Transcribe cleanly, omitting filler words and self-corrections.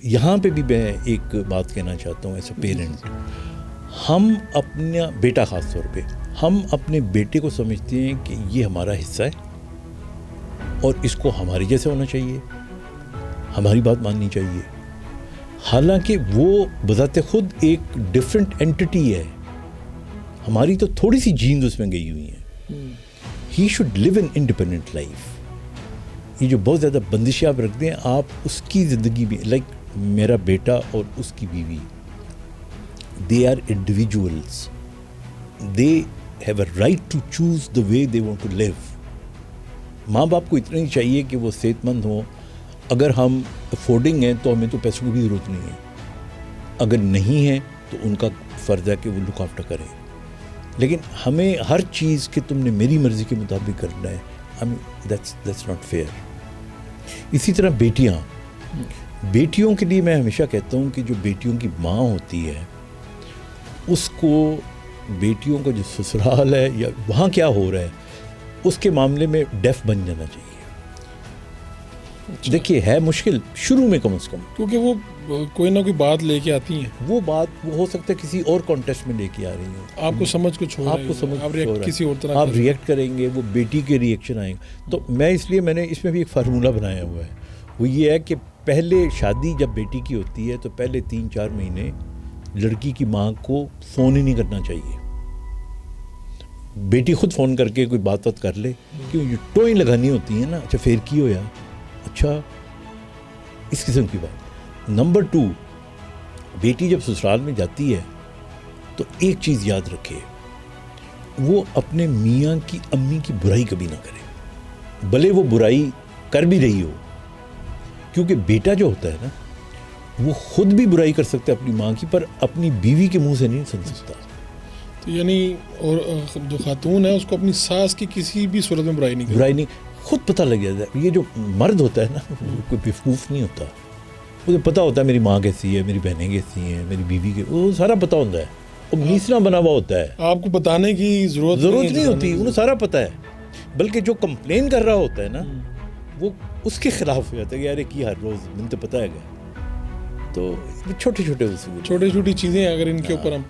یہاں پہ بھی میں ایک بات کہنا چاہتا ہوں ایز اے پیرنٹ، ہم اپنا بیٹا خاص طور پہ ہم اپنے بیٹے کو سمجھتے ہیں کہ یہ ہمارا حصہ ہے اور اس کو ہمارے جیسے ہونا چاہیے، ہماری بات ماننی چاہیے، حالانکہ وہ بذات خود ایک ڈفرینٹ اینٹی ہے، ہماری تو تھوڑی سی جینز اس میں گئی ہوئی ہیں۔ He should live an independent life. یہ جو بہت زیادہ بندشیں آپ رکھتے ہیں، آپ اس کی زندگی میں لائک میرا بیٹا اور اس کی بیوی، they are individuals, they have a right to choose the way they want to live. ماں باپ کو اتنا ہی چاہیے کہ وہ صحت مند ہوں۔ اگر ہم افورڈنگ ہیں تو ہمیں تو پیسوں کی بھی ضرورت نہیں ہے، اگر نہیں ہے تو ان کا فرض ہے کہ وہ لک آفٹر کریں، لیکن ہمیں ہر چیز کہ تم نے میری مرضی کے مطابق کرنا ہے، دیٹس ناٹ فیئر۔ اسی طرح بیٹیوں کے لیے میں ہمیشہ کہتا ہوں کہ جو بیٹیوں کی ماں ہوتی ہے، اس کو بیٹیوں کا جو سسرال ہے یا وہاں کیا ہو رہا ہے اس کے معاملے میں ڈیف بن جانا چاہیے۔ دیکھیے ہے مشکل شروع میں کم از کم، کیونکہ وہ کوئی نہ کوئی بات لے کے آتی ہیں، وہ بات وہ ہو سکتا ہے کسی اور کانٹیکسٹ میں لے کے آ رہی ہیں، آپ کو سمجھ کچھ ہو آپ کو سمجھ کسی اور طرح آپ ریئیکٹ کریں گے، وہ بیٹی کے ریئیکشن آئیں گے۔ تو میں نے اس میں بھی ایک فارمولہ بنایا ہوا ہے، وہ یہ ہے کہ پہلے شادی جب بیٹی کی ہوتی ہے تو پہلے 3-4 مہینے لڑکی کی ماں کو فون ہی نہیں کرنا چاہیے۔ بیٹی خود فون کر کے کوئی بات کر لے، کیوں جو ٹوئیں لگانی ہوتی ہیں نا، اچھا پھر کی ہو یا اچھا اس قسم کی بات۔ نمبر 2، بیٹی جب سسرال میں جاتی ہے تو ایک چیز یاد رکھے، وہ اپنے میاں کی امی کی برائی کبھی نہ کرے، بھلے وہ برائی کر بھی رہی ہو، کیونکہ بیٹا جو ہوتا ہے نا وہ خود بھی برائی کر سکتا ہے اپنی ماں کی، پر اپنی بیوی کے منہ سے نہیں سن سکتا۔ تو یعنی اور جو خاتون ہے اس کو اپنی ساس کی کسی بھی صورت میں برائی نہیں خود پتہ لگ جاتا ہے۔ یہ جو مرد ہوتا ہے نا کوئی بیوقوف نہیں ہوتا، مجھے پتہ ہوتا ہے میری ماں کیسی ہے، میری بہنیں کیسی ہیں، میری بیوی کے، وہ سارا پتہ ہوتا ہے، وہ میسنا بنا ہوا ہوتا ہے، آپ کو بتانے کی ضرورت نہیں ہوتی، انہیں سارا پتہ ہے۔ بلکہ جو کمپلین کر رہا ہوتا ہے نا وہ اس کے خلاف ہو جاتا ہے کہ یار کی ہر روز مجھے تو پتہ ہے گا۔ تو چھوٹے چھوٹے چھوٹی چیزیں اگر ان کے اوپر ہم